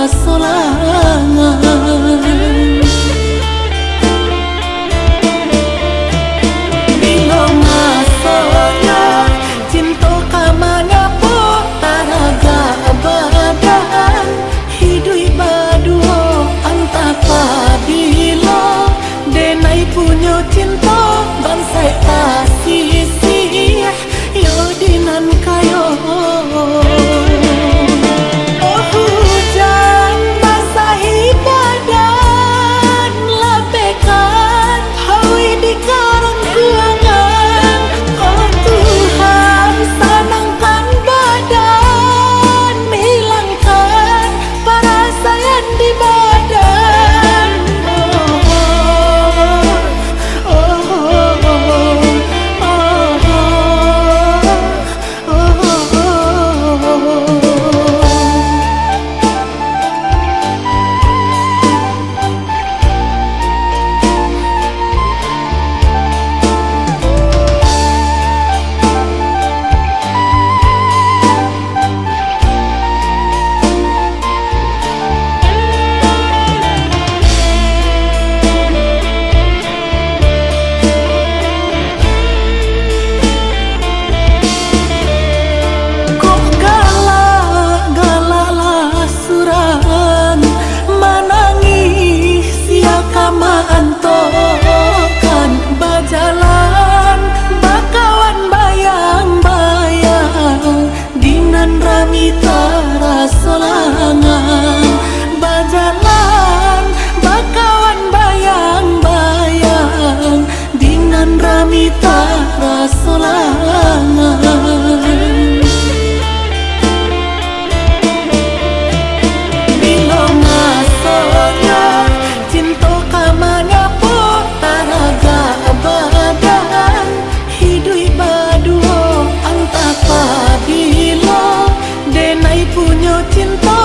solangan. Bila masanya cinta kamanya taraga badan hidup badua antapa bila denai punya cinta bansai kasih yo dinan kayo. Oh hujan basahi badan lapekan hawi di karang kuangan. Oh Tuhan senangkan badan hilangkan perasaan di badan. Solangan bajalan bakawan bayang-bayang dengan ramita solangan. Bila masanya cinta kamanya taraga badan hidup badua antapa bila denai punya cinta